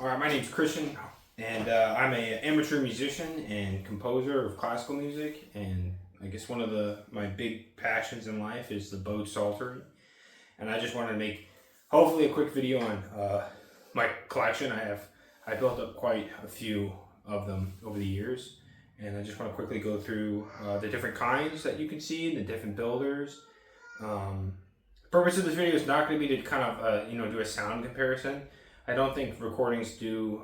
All right, my name's Christian, and I'm an amateur musician and composer of classical music. And I guess one of my big passions in life is the bowed psaltery. And I just wanted to make hopefully a quick video on my collection. I built up quite a few of them over the years, and I just want to quickly go through the different kinds that you can see, the different builders. The purpose of this video is not going to be to kind of do a sound comparison. I don't think recordings do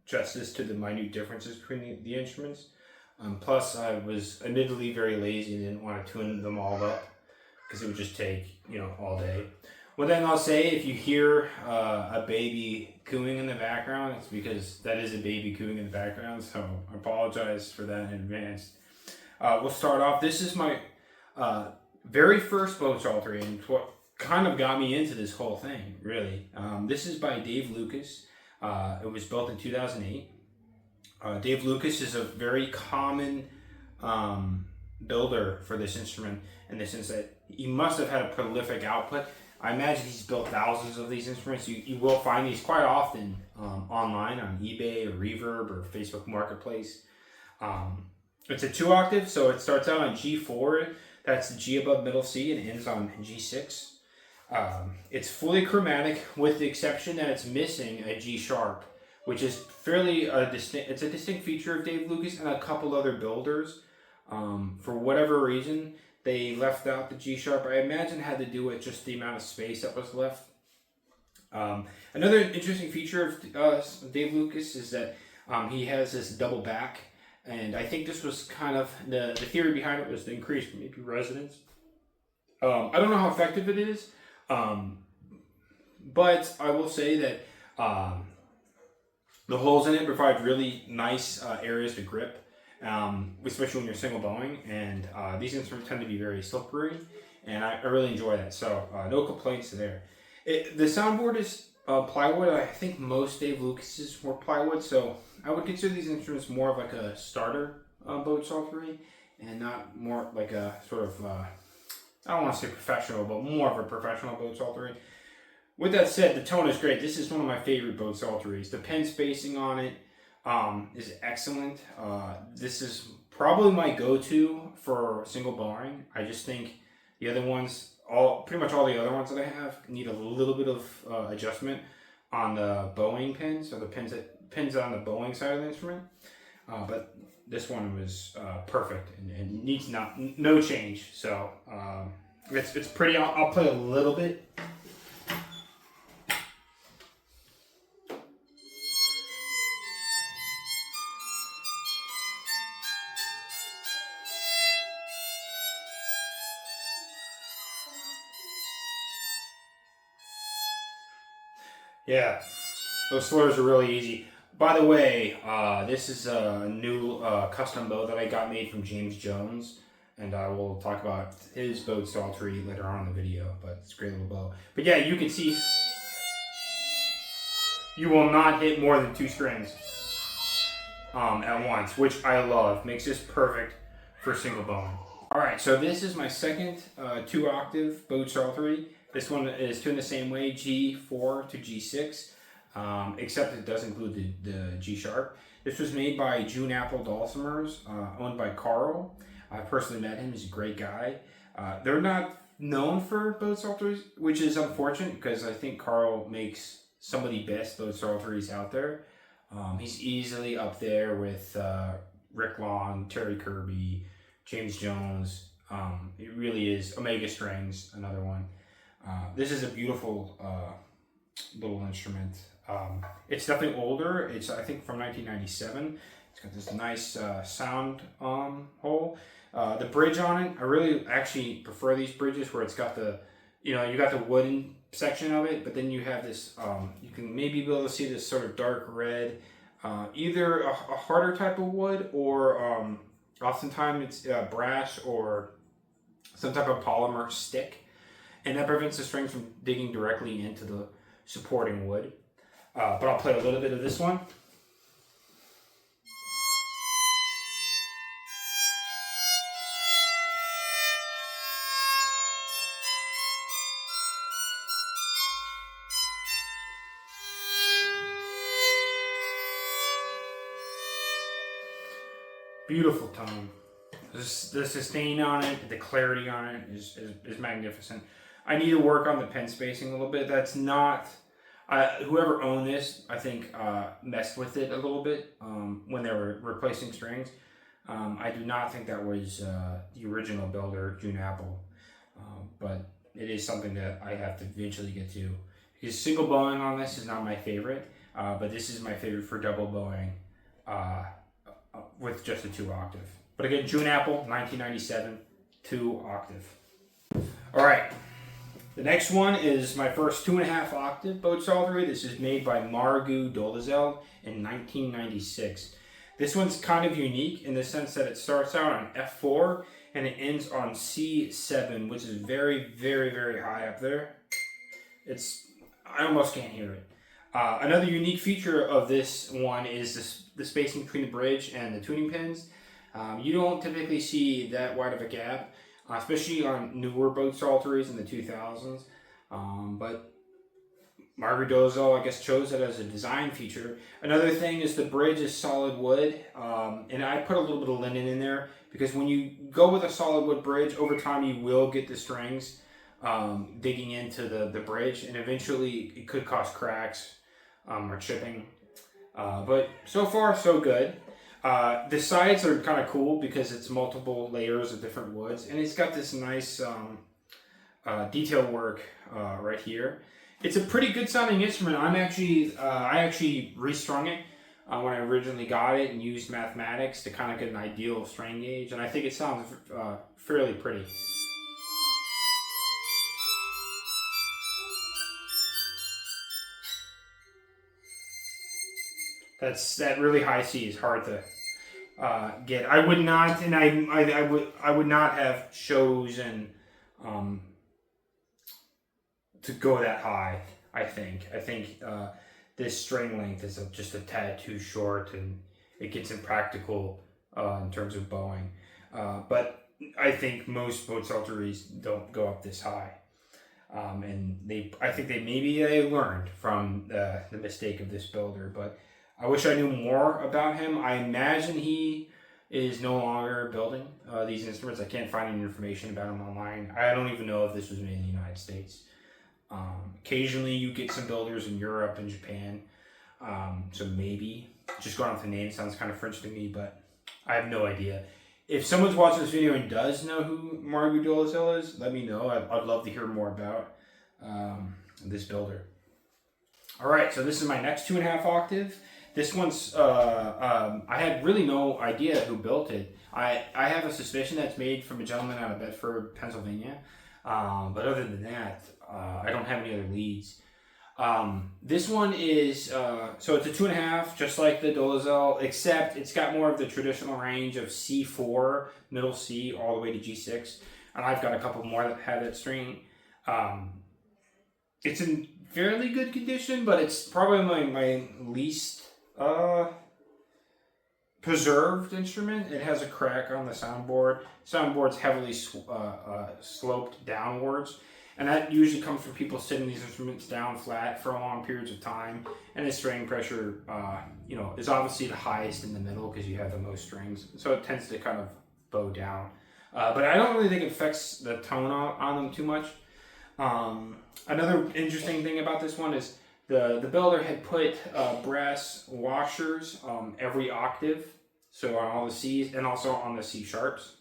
justice to the minute differences between the instruments. Plus, I was admittedly very lazy and didn't want to tune them all up because it would just take all day. One thing I'll say, if you hear a baby cooing in the background, it's because that is a baby cooing in the background. So I apologize for that in advance. We'll start off. This is my very first bowed psaltery, and what kind of got me into this whole thing, really. This is by Dave Lucas. It was built in 2008. Dave Lucas is a very common builder for this instrument in the sense that he must have had a prolific output. I imagine he's built thousands of these instruments. You will find these quite often online on eBay or Reverb or Facebook Marketplace. It's a 2-octave, so it starts out on G4. That's the G above middle C, and ends on G6. It's fully chromatic, with the exception that it's missing a G sharp, which is fairly it's a distinct feature of Dave Lucas and a couple other builders. For whatever reason, they left out the G sharp. I imagine it had to do with just the amount of space that was left. Another interesting feature of Dave Lucas is that he has this double back, and I think this was kind of the theory behind it was to increase maybe resonance. I don't know how effective it is. But I will say that the holes in it provide really nice areas to grip, especially when you're single bowing. And these instruments tend to be very slippery, and I really enjoy that. So no complaints there. The soundboard is plywood. I think most Dave Lucas's were plywood, so I would consider these instruments more of like a starter bowed psaltery, and not more like a sort of I don't want to say professional, but more of a professional bowed psaltery. With that said, the tone is great. This is one of my favorite bowed psalteries. The pen spacing on it is excellent. This is probably my go-to for single bowing. I just think the other ones, pretty much all the other ones that I have, need a little bit of adjustment on the bowing pins, or the pins on the bowing side of the instrument. But this one was perfect and needs no change. So it's pretty. I'll play a little bit. Yeah, those slurs are really easy. By the way, this is a new custom bow that I got made from James Jones, and I will talk about his bowed psaltery later on in the video, but it's a great little bow. But yeah, you can see you will not hit more than 2 strings at once, which I love. Makes this perfect for single bowing. Alright, so this is my second 2-octave bowed psaltery. This one is tuned the same way, G4 to G6. Except it does include the G sharp. This was made by June Apple Dulcimers, owned by Carl. I personally met him. He's a great guy. They're not known for bowed psalteries, which is unfortunate because I think Carl makes some of the best bowed psalteries out there. He's easily up there with Rick Long, Terry Kirby, James Jones. It really is. Omega Strings, another one. This is a beautiful little instrument. It's definitely older. It's, I think, from 1997. It's got this nice sound hole. The bridge on it, I really actually prefer these bridges where it's got the, you got the wooden section of it, but then you have this, you can maybe be able to see this sort of dark red, either a harder type of wood, or oftentimes it's brass or some type of polymer stick, and that prevents the strings from digging directly into the supporting wood. But I'll play a little bit of this one. Beautiful tone. The sustain on it, the clarity on it is magnificent. I need to work on the pen spacing a little bit. That's not... whoever owned this, I think, messed with it a little bit when they were replacing strings. I do not think that was the original builder, June Apple, but it is something that I have to eventually get to. Because single bowing on this is not my favorite, but this is my favorite for double bowing with just a 2 octave. But again, June Apple, 1997, 2 octave. All right. The next one is my first 2.5 octave boat psaltery. This is made by Margeaux Dolezal in 1996. This one's kind of unique in the sense that it starts out on F4 and it ends on C7, which is very, very, very high up there. I almost can't hear it. Another unique feature of this one is the spacing between the bridge and the tuning pins. You don't typically see that wide of a gap, especially on newer boat psalteries in the 2000s. But Margeaux Dolezal, I guess, chose it as a design feature. Another thing is the bridge is solid wood, and I put a little bit of linen in there because when you go with a solid wood bridge, over time you will get the strings digging into the bridge, and eventually it could cause cracks or chipping. But so far, so good. The sides are kind of cool because it's multiple layers of different woods, and it's got this nice detail work right here. It's a pretty good sounding instrument. I actually restrung it when I originally got it and used mathematics to kind of get an ideal strain gauge, and I think it sounds fairly pretty. That really high C is hard to get. I would not, and I would not have chosen to go that high. I think this string length is just a tad too short, and it gets impractical in terms of bowing. But I think most boat psalteries don't go up this high, and I think they learned from the mistake of this builder, but. I wish I knew more about him. I imagine he is no longer building these instruments. I can't find any information about him online. I don't even know if this was made in the United States. Occasionally you get some builders in Europe and Japan. So maybe. Just going off the name sounds kind of French to me, but I have no idea. If someone's watching this video and does know who Margeaux Dolezal is, let me know. I'd love to hear more about this builder. All right, so this is my next 2.5 octave. This one's, I had really no idea who built it. I have a suspicion that's made from a gentleman out of Bedford, Pennsylvania. But other than that, I don't have any other leads. This one is, so it's a 2.5, just like the Dolezal, except it's got more of the traditional range of C4, middle C, all the way to G6. And I've got a couple more that have that string. It's in fairly good condition, but it's probably my least preserved instrument. It has a crack on the soundboard. Soundboard's heavily sloped downwards, and that usually comes from people sitting these instruments down flat for long periods of time, and the string pressure is obviously the highest in the middle because you have the most strings, so it tends to kind of bow down, but I don't really think it affects the tone on them too much. Another interesting thing about this one is the builder had put brass washers every octave, so on all the C's and also on the C sharps.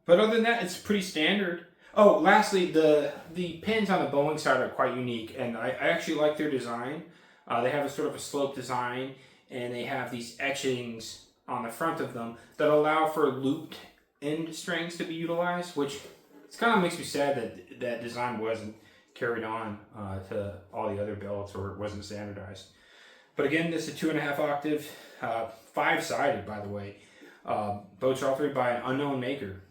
But other than that, it's pretty standard. Oh, lastly, the pins on the bowing side are quite unique, and I actually like their design. They have a sort of a sloped design, and they have these etchings on the front of them that allow for looped end strings to be utilized, which it kind of makes me sad that that design wasn't carried on to all the other belts, or it wasn't standardized. But again, this is a 2.5 octave, 5-sided, by the way, boat psaltery by an unknown maker.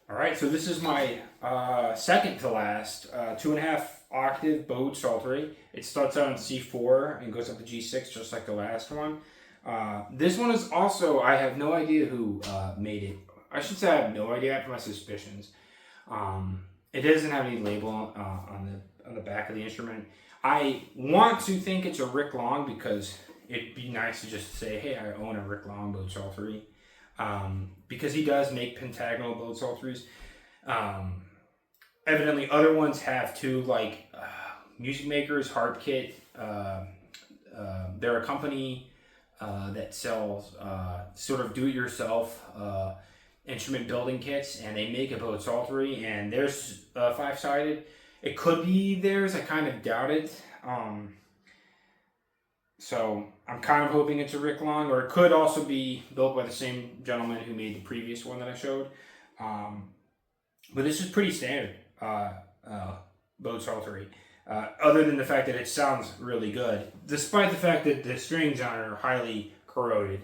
All right, so this is my second to last 2.5 octave boat psaltery. It starts out on C4 and goes up to G6, just like the last one. This one is also, I have no idea who made it. I should say I have no idea. I have my suspicions. It doesn't have any label on the back of the instrument. I want to think it's a Rick Long because it'd be nice to just say, hey, I own a Rick Long boat psaltery. Because he does make pentagonal boat psalteries. Evidently, other ones have too, like Music Makers, Harpkit. They're a company that sells sort of do-it-yourself instrument building kits, and they make a boat psaltery, and theirs 5-sided. It could be theirs. I kind of doubt it. So I'm kind of hoping it's a Rick Long, or it could also be built by the same gentleman who made the previous one that I showed. But this is pretty standard boat psaltery. Other than the fact that it sounds really good, despite the fact that the strings on it are highly corroded.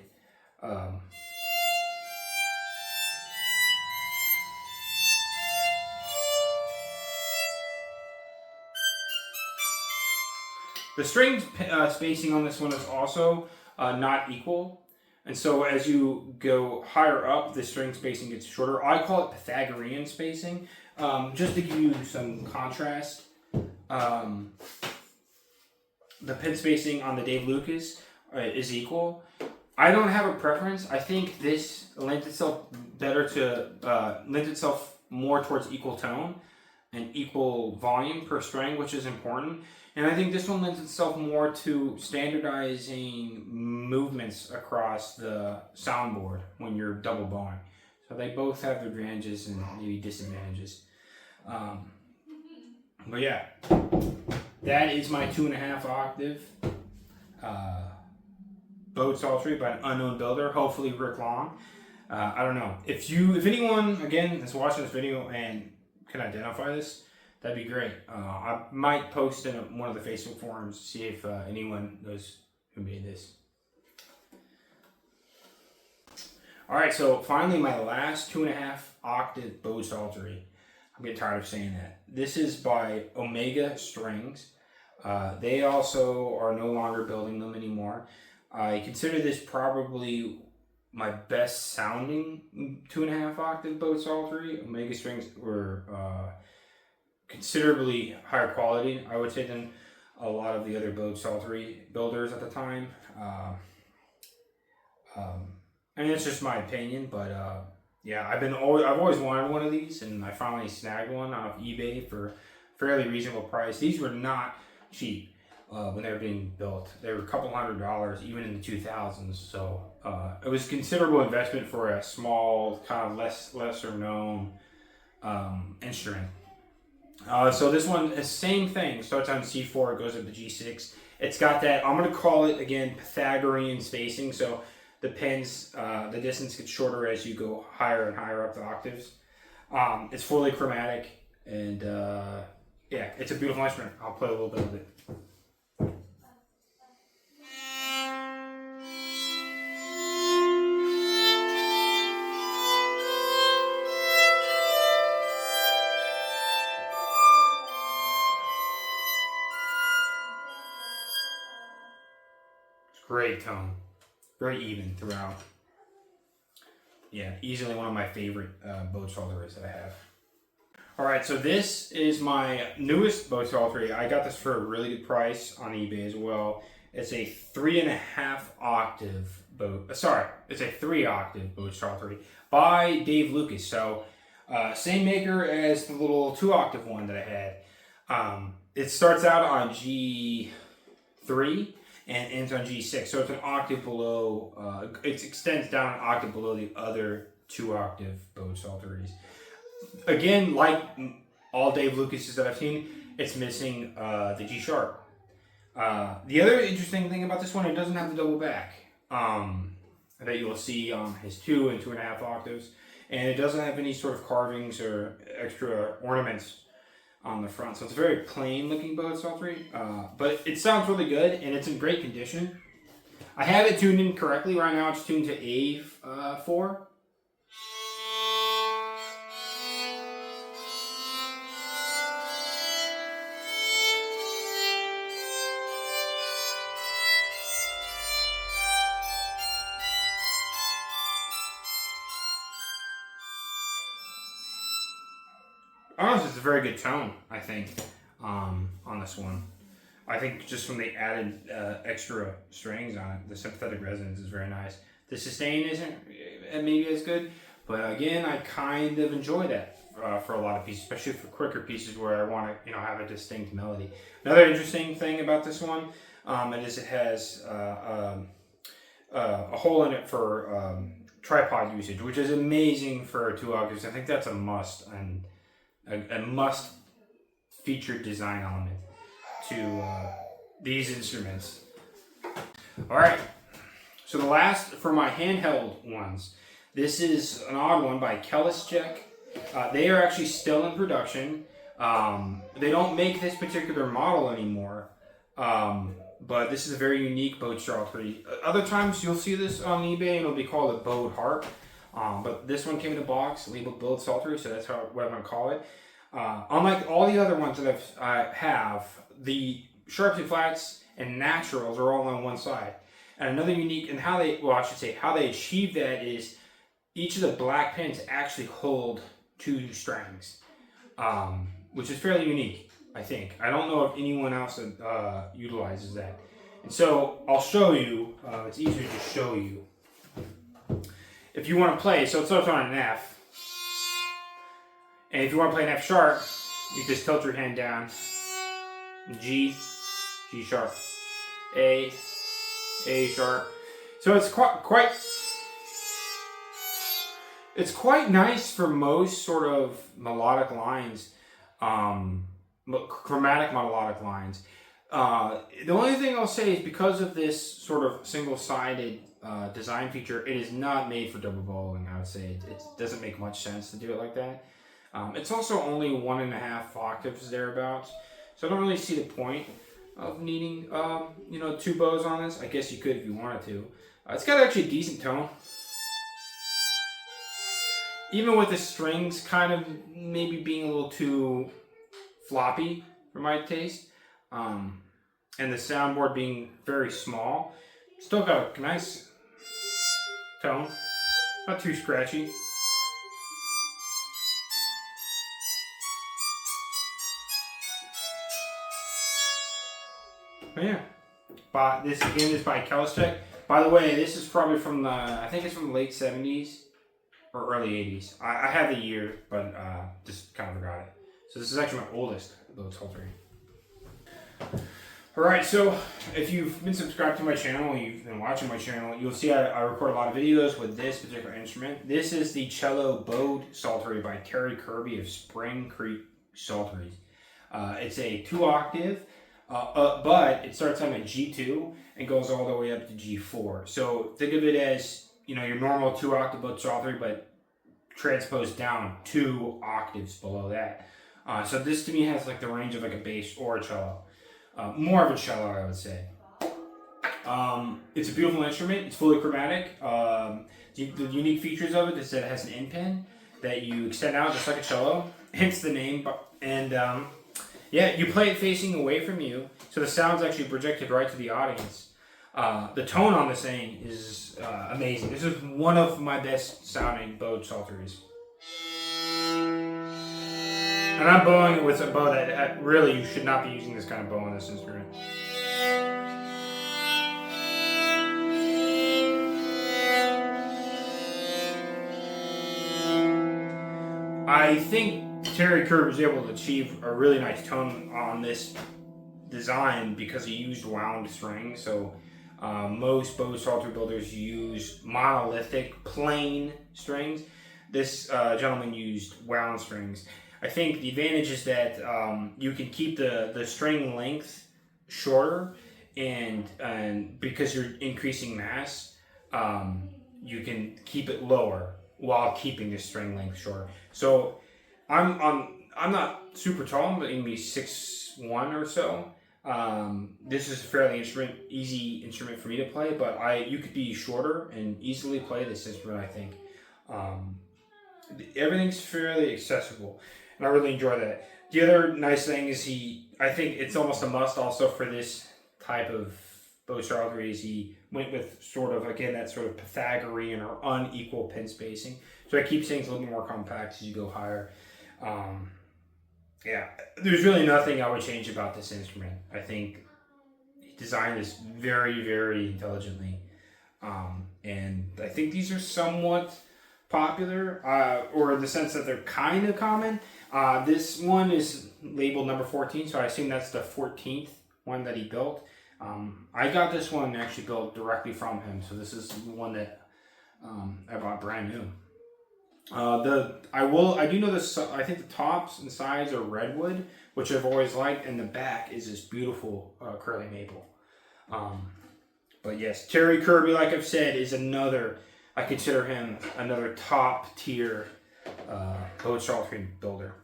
The string spacing on this one is also not equal. And so as you go higher up, the string spacing gets shorter. I call it Pythagorean spacing, just to give you some contrast. The pin spacing on the Dave Lucas is equal. I don't have a preference. I think this lends itself more towards equal tone and equal volume per string, which is important. And I think this one lends itself more to standardizing movements across the soundboard when you're double bowing. So they both have their advantages and maybe disadvantages. But yeah, that is my 2.5 octave boat psaltery by an unknown builder, hopefully Rick Long. I don't know. If anyone, again, is watching this video and can identify this, that'd be great. I might post in one of the Facebook forums to see if anyone knows who made this. Alright, so finally my last 2.5 octave bow psaltery. I'm getting tired of saying that. This is by Omega Strings. They also are no longer building them anymore. I consider this probably my best sounding 2.5 octave bow psaltery. Omega Strings were considerably higher quality, I would say, than a lot of the other boat psaltery builders at the time. I mean, it's just my opinion, but yeah, I've always wanted one of these, and I finally snagged one off eBay for a fairly reasonable price. These were not cheap when they were being built. They were a couple $100, even in the 2000s. So it was a considerable investment for a small, kind of lesser known instrument. So this one is same thing. Starts on C4, it goes up to G6. It's got that, I'm going to call it again Pythagorean spacing. So the pins, the distance gets shorter as you go higher and higher up the octaves. It's fully chromatic, and yeah, it's a beautiful instrument. I'll play a little bit of it. Great tone, very even throughout. Yeah, easily one of my favorite boat psalteries that I have. All right, so this is my newest boat psaltery. I got this for a really good price on eBay as well. It's a 3.5 octave boat. It's a 3 octave boat psaltery by Dave Lucas. So same maker as the little 2 octave one that I had. It starts out on G3 and ends on G6, so it's an octave below, it extends down an octave below the other 2 octave bow psalteries. Again, like all Dave Lucas's that I've seen, it's missing the G sharp. The other interesting thing about this one, it doesn't have the double back that you'll see on his 2 and 2.5 octaves, and it doesn't have any sort of carvings or extra ornaments on the front. So it's a very plain looking bow psaltery, but it sounds really good and it's in great condition. I have it tuned in correctly. Right now it's tuned to A4. Honestly, it's a very good tone, I think, on this one. I think just from the added extra strings on it, the sympathetic resonance is very nice. The sustain isn't maybe as good, but again, I kind of enjoy that for a lot of pieces, especially for quicker pieces where I want to, have a distinct melody. Another interesting thing about this one, it has a hole in it for tripod usage, which is amazing for 2 octaves. I think that's a must and a must featured design element to these instruments. All right, so the last for my handheld ones, this is an odd one by Kelischek. They are actually still in production. They don't make this particular model anymore, but this is a very unique bowed psaltery. Other times you'll see this on eBay and it'll be called a bowed harp, but this one came in a box labeled bowed psaltery, so that's what I'm going to call it. Unlike all the other ones that I have, the sharps and flats and naturals are all on one side. And another unique, and how they achieve that is each of the black pins actually hold 2 strings, which is fairly unique, I think. I don't know if anyone else utilizes that. And so I'll show you, it's easier to show you. If you want to play, so it starts on an F. And if you want to play an F sharp, you just tilt your hand down. G, G sharp, A sharp. So it's quite nice for most sort of melodic lines, chromatic melodic lines. The only thing I'll say is because of this sort of single-sided design feature, it is not made for double bowing. I would say it doesn't make much sense to do it like that. It's also only 1.5 octaves thereabouts, so I don't really see the point of needing 2 bows on this. I guess you could if you wanted to. It's got actually a decent tone, even with the strings kind of maybe being a little too floppy for my taste, and the soundboard being very small. Still got a nice tone, not too scratchy. But yeah, but this again is by Kelischek. By the way, this is probably from I think it's from the late 70s or early 80s. I have the year, but just kind of forgot it. So this is actually my oldest bowed psaltery. Alright, so if you've been subscribed to my channel, you've been watching my channel, you'll see I record a lot of videos with this particular instrument. This is the Cello bowed psaltery by Kirby of Spring Creek Psalteries. It's a 2 octave. But it starts on a G2 and goes all the way up to G4. So think of it as, your normal 2 octave bowed psaltery, but transposed down 2 octaves below that. So this to me has like the range of like a bass or a cello. More of a cello, I would say. It's a beautiful instrument. It's fully chromatic. The unique features of it is that it has an end pin that you extend out just like a cello, hence the name. And yeah, you play it facing away from you, so the sound's actually projected right to the audience. The tone on this thing is amazing. This is one of my best sounding bowed psalteries. And I'm bowing it with a bow that really you should not be using this kind of bow on this instrument. I think Kirby was able to achieve a really nice tone on this design because he used wound strings. So most bowed psaltery builders use monolithic plain strings. This gentleman used wound strings. I think the advantage is that you can keep the string length shorter, and because you're increasing mass, you can keep it lower while keeping the string length shorter. So I'm not super tall, but maybe 6'1" or so. This is a fairly easy instrument for me to play, but you could be shorter and easily play this instrument, I think. Everything's fairly accessible, and I really enjoy that. The other nice thing is I think it's almost a must also for this type of bowed psaltery is he went with sort of, again, that sort of Pythagorean or unequal pin spacing. So I keep saying it's a little bit more compact as you go higher. Yeah, there's really nothing I would change about this instrument. I think designed this very, very intelligently. And I think these are somewhat popular, or in the sense that they're kind of common. This one is labeled number 14, so I assume that's the 14th one that he built. I got this one actually built directly from him, so this is the one that I bought brand new. I do know this. I think the tops and sides are redwood, which I've always liked, and the back is this beautiful curly maple. But yes, Terry Kirby, like I've said, is another. I consider him another top tier boat psaltery builder.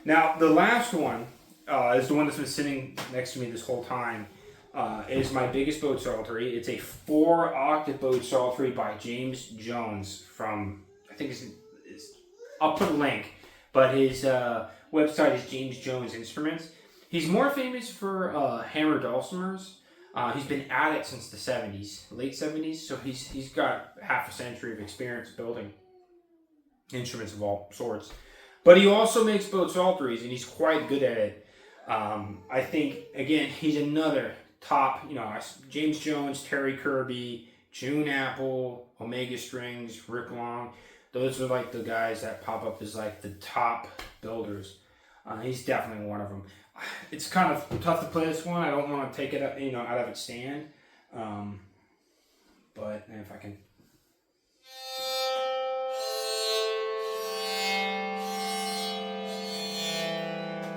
Now the last one is the one that's been sitting next to me this whole time. Is my biggest boat psaltery. It's a 4-octave boat psaltery by James Jones from, I think I'll put a link, but his website is James Jones Instruments. He's more famous for hammer dulcimers. He's been at it since the 70s, late 70s, so he's got half a century of experience building instruments of all sorts. But he also makes boat psalteries, and he's quite good at it. I think, again, he's another top, James Jones, Terry Kirby, June Apple, Omega Strings, Rick Long. Those are like the guys that pop up as like the top builders. He's definitely one of them. It's kind of tough to play this one. I don't want to take it up, out of its stand. But if I can.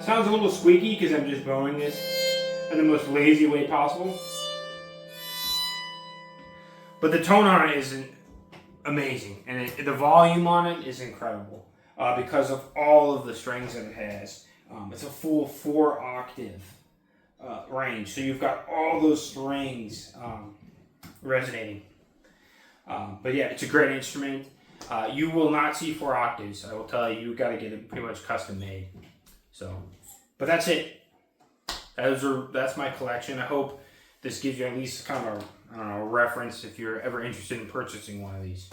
Sounds a little squeaky because I'm just bowing this in the most lazy way possible. But the tone on it is amazing, and the volume on it is incredible because of all of the strings that it has. It's a full 4-octave range, so you've got all those strings resonating. But yeah, it's a great instrument. You will not see 4 octaves. I will tell you, you've got to get it pretty much custom made. So, but that's it. That's my collection. I hope this gives you at least kind of a reference if you're ever interested in purchasing one of these.